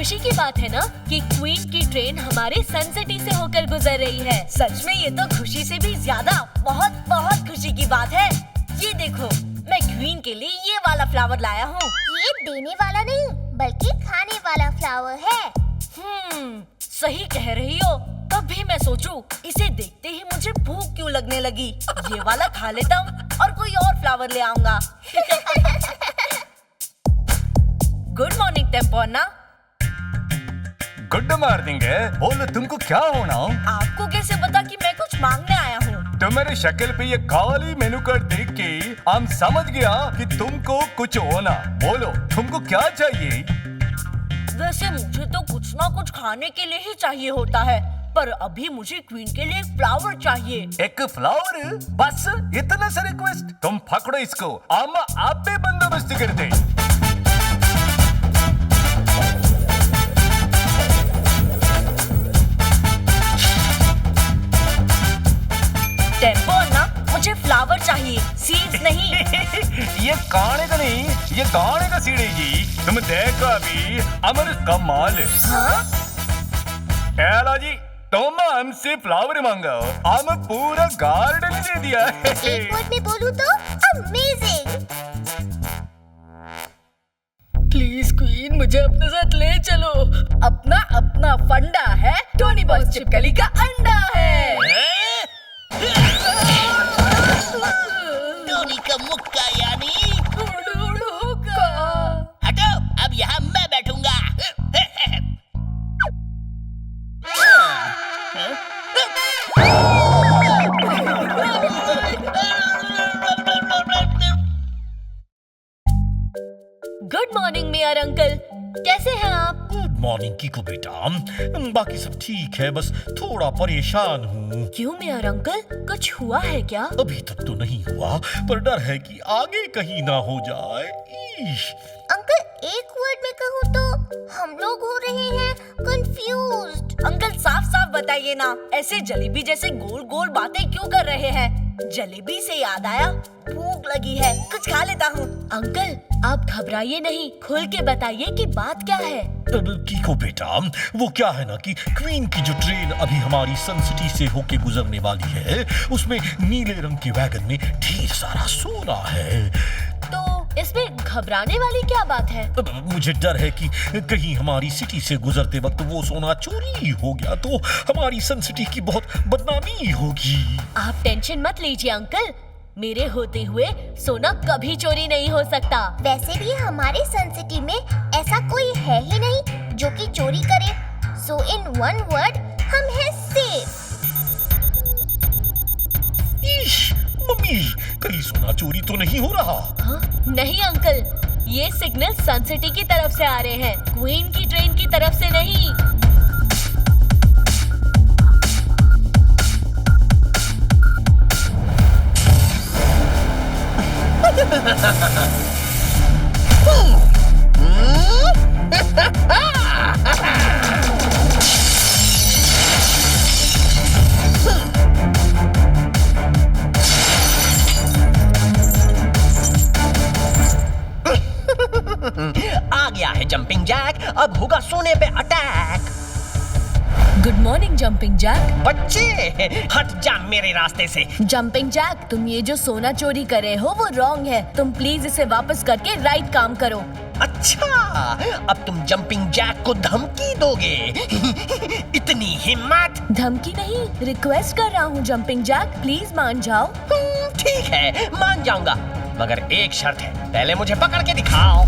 खुशी की बात है ना कि क्वीन की ट्रेन हमारे सन सिटी से होकर गुजर रही है। सच में ये तो खुशी से भी ज्यादा बहुत बहुत खुशी की बात है। ये देखो, मैं क्वीन के लिए ये वाला फ्लावर लाया हूँ। ये देने वाला नहीं बल्कि खाने वाला फ्लावर है। सही कह रही हो। तब भी मैं सोचूं, इसे देखते ही मुझे भूख क्यों लगने लगी। ये वाला खा लेता हूँ और कोई और फ्लावर ले आऊंगा। गुड मॉर्निंग टेम्पोना। गुड मॉर्निंग है। बोलो तुमको क्या होना? आपको कैसे पता कि मैं कुछ मांगने आया हूँ? तुम्हारी शक्ल पे ये काली मेनू कार्ड देख के हम समझ गया कि तुमको कुछ होना। बोलो तुमको क्या चाहिए? वैसे मुझे तो कुछ ना कुछ खाने के लिए ही चाहिए होता है, पर अभी मुझे क्वीन के लिए एक फ्लावर चाहिए। एक फ्लावर? बस इतना सा रिक्वेस्ट? तुम पकड़ो इसको, हम आप पे बंदोबस्त कर दे। टेम्पोना, मुझे फ्लावर चाहिए, सीड्स नहीं। ये खाने का नहीं, ये गाने का सीढ़ेगी। तुम देखो अभी अमर कमाल। हाँ? हेलो जी, तुम हमसे फ्लावर मांगो, हम पूरा गार्डन दे दिया। एक वर्ड में बोलूं तो अमेजिंग। प्लीज क्वीन, मुझे अपने साथ ले चलो। अपना अपना फंडा है, टोनी बॉस छिपकली का अंडा है। टोनी का मुक्का यानी हुक्का। हटो, अब यहाँ मैं बैठूंगा। गुड मॉर्निंग मेयर अंकल, कैसे हैं आप? गुड मॉर्निंग कीको बेटा। बाकी सब ठीक है, बस थोड़ा परेशान हूँ। क्यों मेयर अंकल, कुछ हुआ है क्या? अभी तक तो नहीं हुआ, पर डर है कि आगे कहीं ना हो जाए। ईश। अंकल, एक वर्ड में कहूँ तो हम लोग हो रहे हैं कंफ्यूज्ड। अंकल साफ साफ बताइए ना, ऐसे जलेबी जैसे गोल गोल बातें क्यों कर रहे हैं? जलेबी से याद आया, भूख लगी है, कुछ खा लेता हूँ। अंकल आप घबराइए नहीं, खुल के बताइए कि बात क्या है। कीको बेटा, वो क्या है ना कि क्वीन की जो ट्रेन अभी हमारी सन सिटी से होके गुजरने वाली है, उसमें नीले रंग के वैगन में ढेर सारा सोना है। तो इसमें घबराने वाली क्या बात है? मुझे डर है कि कहीं हमारी सिटी से गुजरते वक्त वो सोना चोरी हो गया तो हमारी सन सिटी की बहुत बदनामी होगी। आप टेंशन मत लीजिए अंकल, मेरे होते हुए सोना कभी चोरी नहीं हो सकता। वैसे भी हमारे सन सिटी में ऐसा कोई है ही नहीं जो कि चोरी करे। सो इन वन वर्ड, हम हैं सेफ। ईश, मम्मी, कहीं सोना चोरी तो नहीं हो रहा? हाँ? नहीं अंकल, ये सिग्नल सन सिटी की तरफ से आ रहे हैं, क्वीन की ट्रेन की तरफ से नहीं। आ गया है जंपिंग जैक, अब होगा सोने पे attack. Good morning jumping jack. बच्चे हट जा मेरे रास्ते से। जंपिंग जैक, तुम ये जो सोना चोरी कर रहे हो वो रॉन्ग है। तुम प्लीज इसे वापस करके राइट काम करो। अच्छा, अब तुम जंपिंग जैक को धमकी दोगे? इतनी हिम्मत? धमकी नहीं, रिक्वेस्ट कर रहा हूँ जंपिंग जैक, प्लीज मान जाओ। ठीक है, मान जाऊंगा, मगर एक शर्त है, पहले मुझे पकड़ के दिखाओ।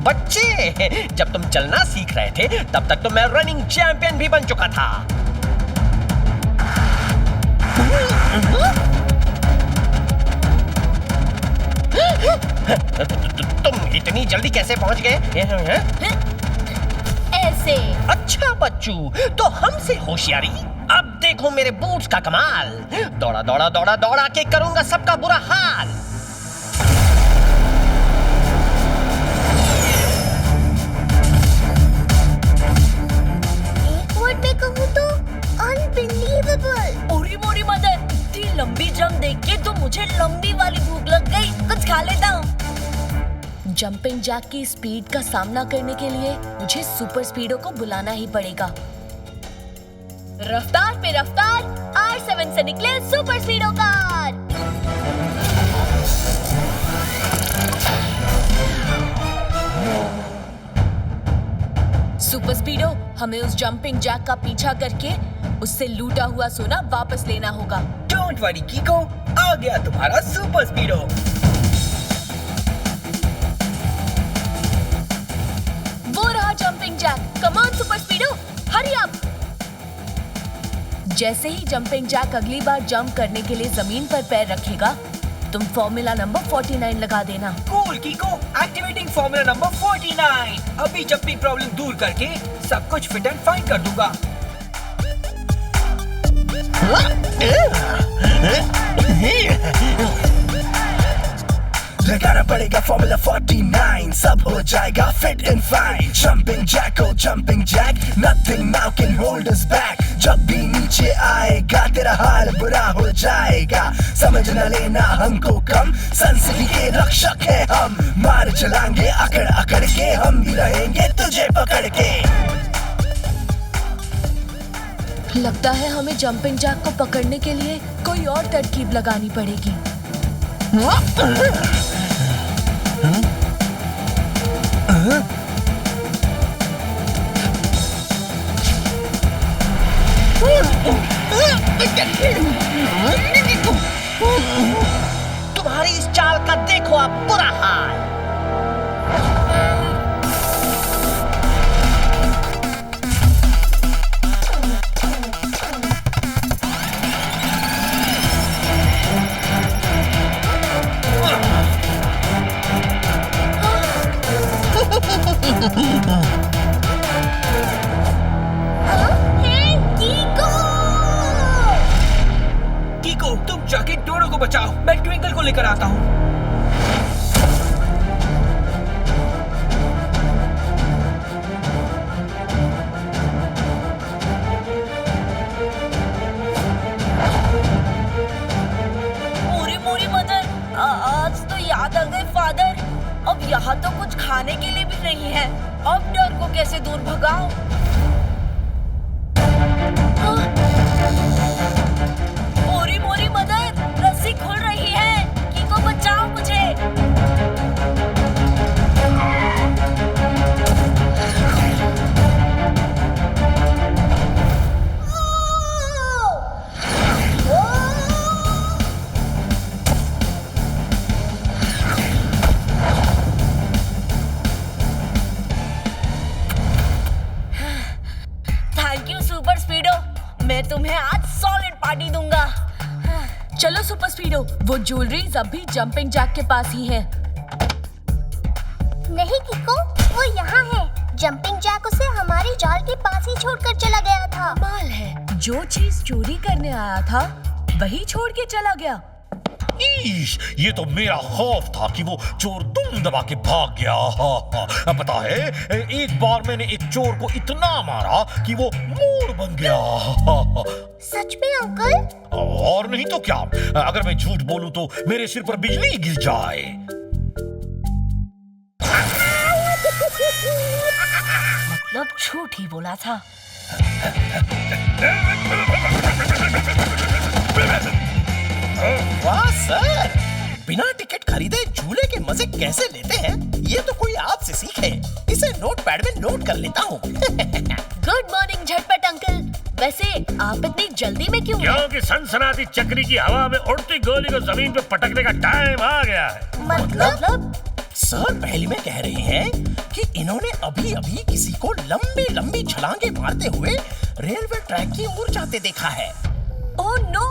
बच्चे, जब तुम चलना सीख रहे थे तब तक तो मैं रनिंग चैंपियन भी बन चुका था। तुम इतनी जल्दी कैसे पहुंच गए? ऐसे। अच्छा बच्चू, तो हमसे होशियारी। अब देखो मेरे बूट्स का कमाल। दौड़ा दौड़ा दौड़ा दौड़ा के करूंगा सबका बुरा हाल। एक वर्ड में कहूँ तो अनबिलीवेबल। ओरी मोरी मदर, इतनी लंबी जंप देख के तो मुझे लंबी वाली भूख लग गई, कुछ खा लेता हूँ। जंपिंग जैक की स्पीड का सामना करने के लिए मुझे सुपर स्पीडो को बुलाना ही पड़ेगा। रफ्तार पे रफ्तार, R7 से निकले सुपर स्पीडो कार। सुपर स्पीडो, हमें उस जंपिंग जैक का पीछा करके उससे लूटा हुआ सोना वापस लेना होगा। डोंट वरी कीको, आ गया तुम्हारा सुपर स्पीडो। वो रहा jumping jack. Come on super Speedo, hurry up. जैसे ही जंपिंग जैक अगली बार जंप करने के लिए जमीन पर पैर रखेगा, तुम फॉर्मूला नंबर 49 लगा देना। Cool कीको, activating formula number 49। अभी जंपिंग प्रॉब्लम दूर करके सब कुछ फिट एंड फाइन कर दूंगा। लगाना पड़ेगा फॉर्मूला 49, सब हो जाएगा fit and fine. Jumping jack oh jumping jack, nothing now can hold us back. जब भी नीचे आएगा तेरा हाल बुरा हो जाएगा। समझ न लेना हमको कम, संस्कृति के रक्षक है हम। मार चलाएंगे अकड़ अकड़ के, हम भी रहेंगे तुझे पकड़ के। लगता है हमें जंपिंग जैक को पकड़ने के लिए कोई और तरकीब लगानी पड़ेगी। तुम्हारी इस चाल का देखो अब बुरा हाल। कीको, तुम जाके डोडो को बचाओ, मैं ट्विंकल को लेकर आता हूँ। मोरी मोरी मदर, आज तो याद आ गए फादर। अब यहाँ तो कुछ खाने के लिए भी नहीं है। अब डर को कैसे दूर भगाऊं? मोरी मोरी मदर, रस्सी खुल रही है। कीको बचाओ मुझे। थैंक यू सुपर स्पीडो, मैं तुम्हें आज सॉलिड पार्टी दूंगा। चलो सुपर स्पीडो, वो ज्वेलरीज अभी जंपिंग जैक के पास ही है। नहीं कीको, वो यहाँ है। जंपिंग जैक उसे हमारी जाल के पास ही छोड़कर चला गया था। कमाल है, जो चीज चोरी करने आया था वही छोड़ के चला गया। ईश, ये तो मेरा खौफ था कि वो चोर दुम दबा के भाग गया। अब पता है, एक बार मैंने एक चोर को इतना मारा कि वो मोर बन गया। सच में अंकल? और नहीं तो क्या, अगर मैं झूठ बोलूं तो मेरे सिर पर बिजली गिर जाए। मतलब झूठ ही बोला था। वाह सर, बिना टिकट खरीदे झूले के मजे कैसे लेते हैं, ये तो कोई आपसे सीखे। इसे नोटपैड में नोट कर लेता हूँ। गुड मॉर्निंग झटपट अंकल। वैसे आप इतनी जल्दी में क्यों? क्योंकि सनसनाती चक्री की हवा में उड़ती गोली को जमीन पे पटकने का टाइम आ गया है। मतलब? सर पहली में कह रही हैं कि इन्होंने अभी अभी किसी को लंबी लंबी छलांगे मारते हुए रेलवे ट्रैक की ओर जाते देखा है। ओह नो,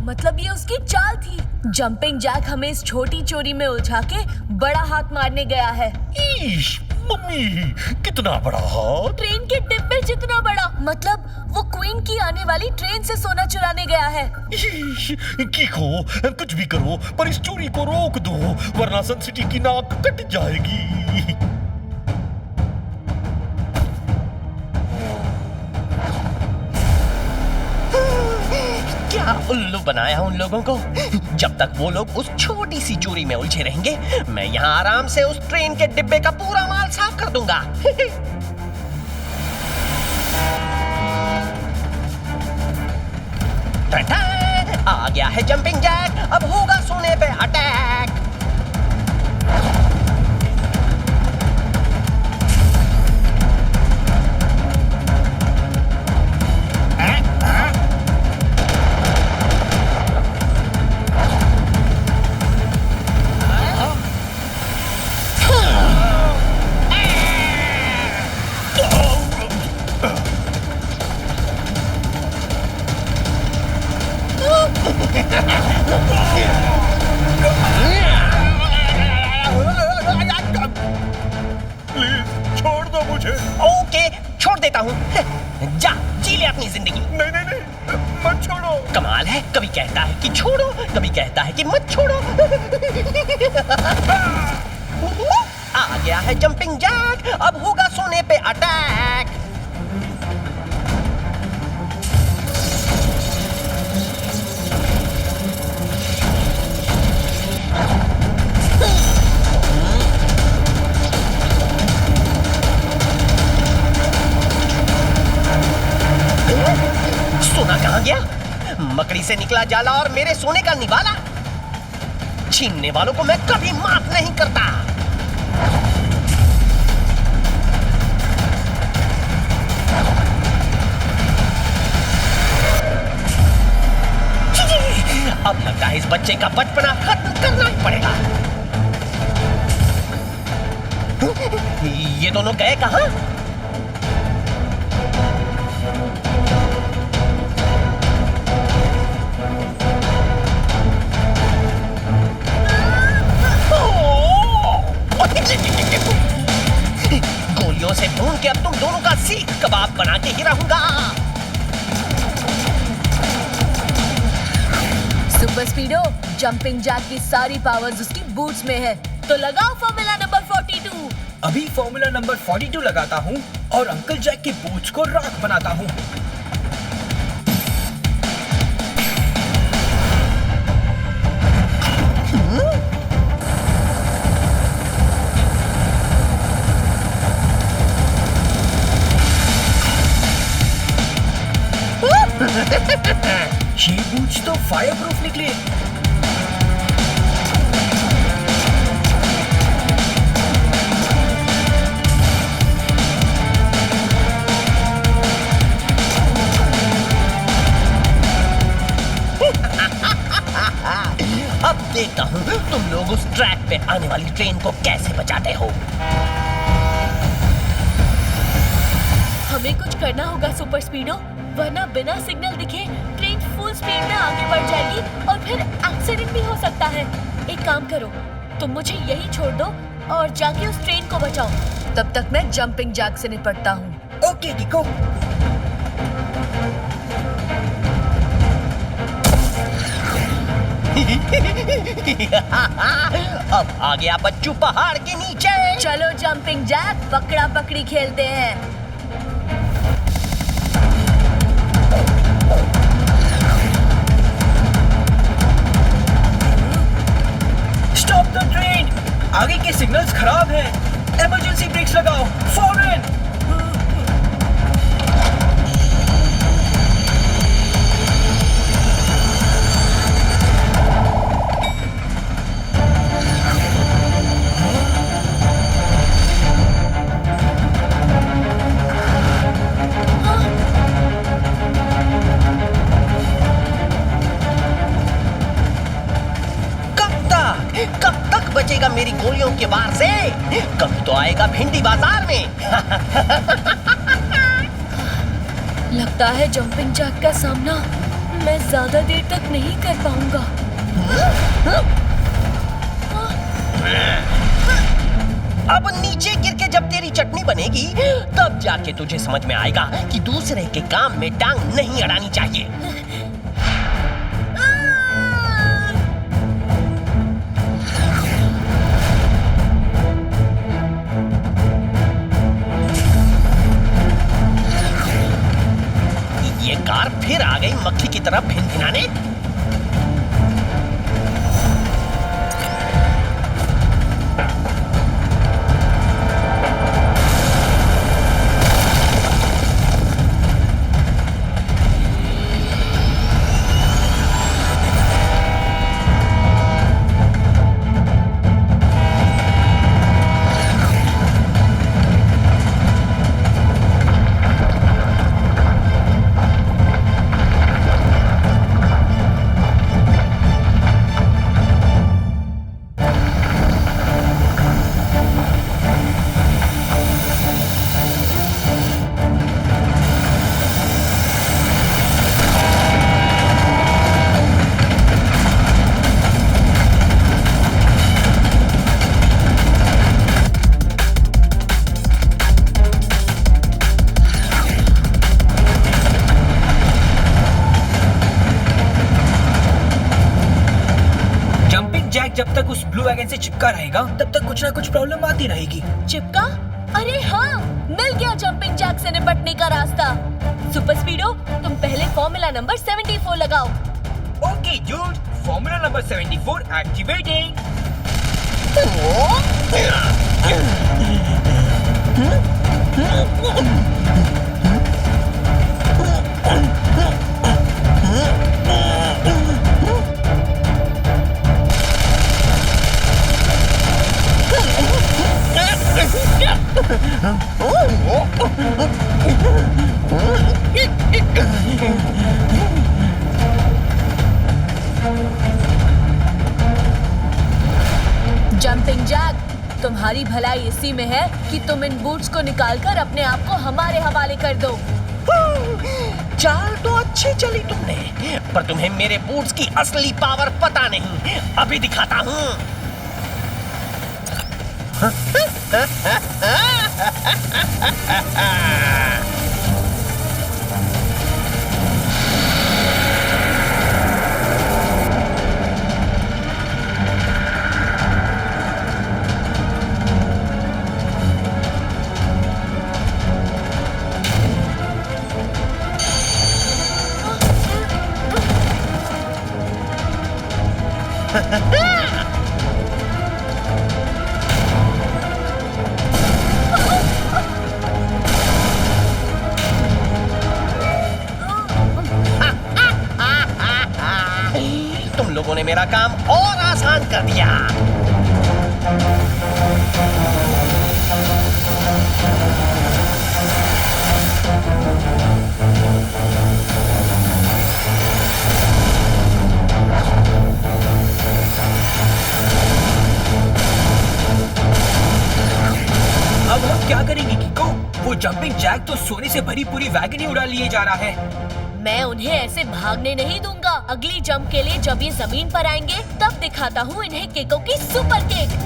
मतलब ये उसकी चाल थी। जंपिंग जैक हमें इस छोटी चोरी में उलझा के बड़ा हाथ मारने गया है। ईश, मम्मी, कितना बड़ा हाथ? ट्रेन के डिब्बे जितना बड़ा। मतलब वो क्वीन की आने वाली ट्रेन से सोना चुराने गया है। ईश, कीको, कुछ भी करो पर इस चोरी को रोक दो, वरना सन सिटी की नाक कट जाएगी। क्या उल्लू बनाया उन लोगों को। जब तक वो लोग उस छोटी सी चोरी में उलझे रहेंगे, मैं यहाँ आराम से उस ट्रेन के डिब्बे का पूरा माल साफ कर दूंगा। आ गया है जंपिंग जैक, अब होगा सोने पे अटैक। प्लीज छोड़ दो मुझे। ओके, छोड़ देता हूँ। जा, जी ले अपनी जिंदगी। नहीं नहीं नहीं, मत छोड़ो। कमाल है, कभी कहता है कि छोड़ो, कभी कहता है कि मत छोड़ो। आ गया है जंपिंग जैक, अब होगा सोने पे अटैक। सोना कहाँ गया? मकड़ी से निकला जाला और मेरे सोने का निवाला। छीनने वालों को मैं कभी माफ नहीं करता। अब लगता है इस बच्चे का बचपना खत्म करना ही पड़ेगा। ये दोनों गए कहाँ? गोलियों से भून के अब तुम दोनों का सीख कबाब बना के ही रहूंगा। सुपर स्पीडो, जंपिंग जैक की सारी पावर्स उसकी बूट्स में है, तो लगाओ फॉर्मूला नंबर 42। अभी फॉर्मूला नंबर 42 लगाता हूँ और अंकल जैक की बूट्स को राख बनाता हूँ। ये बूट्स तो फायर प्रूफ निकले। अब देखता हूँ तुम लोग उस ट्रैक पे आने वाली ट्रेन को कैसे बचाते हो। हमें कुछ करना होगा सुपर स्पीडो, वरना बिना सिग्नल दिखे ट्रेन फुल स्पीड में आगे बढ़ जाएगी और फिर एक्सीडेंट भी हो सकता है। एक काम करो, तुम मुझे यही छोड़ दो और जाके उस ट्रेन को बचाओ। तब तक मैं जंपिंग जैक से निपटता हूँ। ओके डिको। अब आ गया बच्चू पहाड़ के नीचे। चलो जंपिंग जैक, पकड़ा पकड़ी खेलते हैं। स्टॉप द ट्रेन, आगे के सिग्नल्स खराब हैं। इमरजेंसी ब्रेक्स लगाओ फौरन। कब तक बचेगा मेरी गोलियों के वार से? कभी तो आएगा भिंडी बाजार में। लगता है जंपिंग जैक का सामना मैं ज्यादा देर तक नहीं कर पाऊंगा। अब नीचे गिर के जब तेरी चटनी बनेगी, तब जाके तुझे समझ में आएगा कि दूसरे के काम में टांग नहीं अड़ानी चाहिए। ये कार फिर आ गई मक्खी की तरह भिनभिनाने। ब्लू वैगन से चिपका रहेगा तब तक कुछ ना कुछ प्रॉब्लम आती रहेगी। चिपका? अरे हाँ, मिल गया जंपिंग जैक से निपटने का रास्ता। सुपर स्पीडो, तुम पहले फॉर्मूला नंबर 74 लगाओ। Okay dude, formula number 74 activating. Jumping jack, तुम्हारी भलाई इसी में है कि तुम इन बूट्स को निकालकर अपने आप को हमारे हवाले कर दो। चाल तो अच्छी चली तुमने, पर तुम्हें मेरे बूट्स की असली पावर पता नहीं। अभी दिखाता हूँ। तुम लोगों ने मेरा काम और आसान कर दिया। अब हम क्या करेंगे किको? वो जंपिंग जैक तो सोने से भरी पूरी वैगन ही उड़ा लिए जा रहा है। मैं उन्हें ऐसे भागने नहीं दूंगा। अगली जंप के लिए जब ये जमीन पर आएंगे तब दिखाता हूँ इन्हें किको की सुपर किक।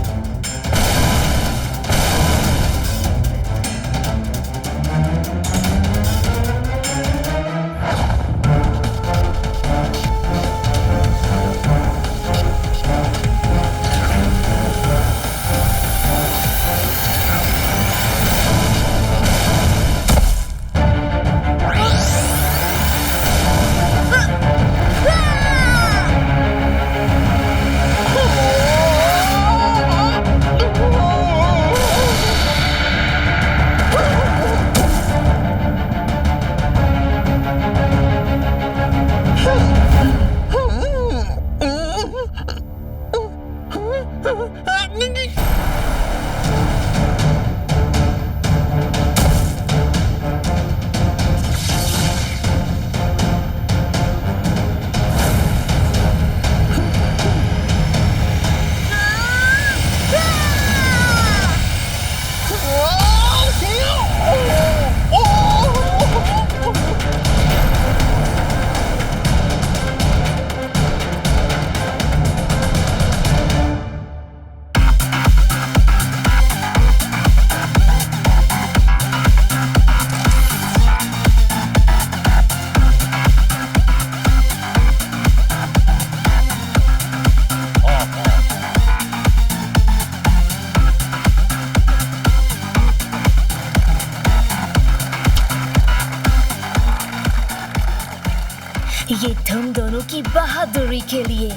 ये तुम दोनों की बहादुरी के लिए,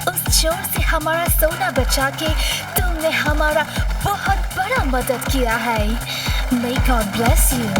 उस चोर से हमारा सोना बचा के तुमने हमारा बहुत बड़ा मदद किया है। May God bless you.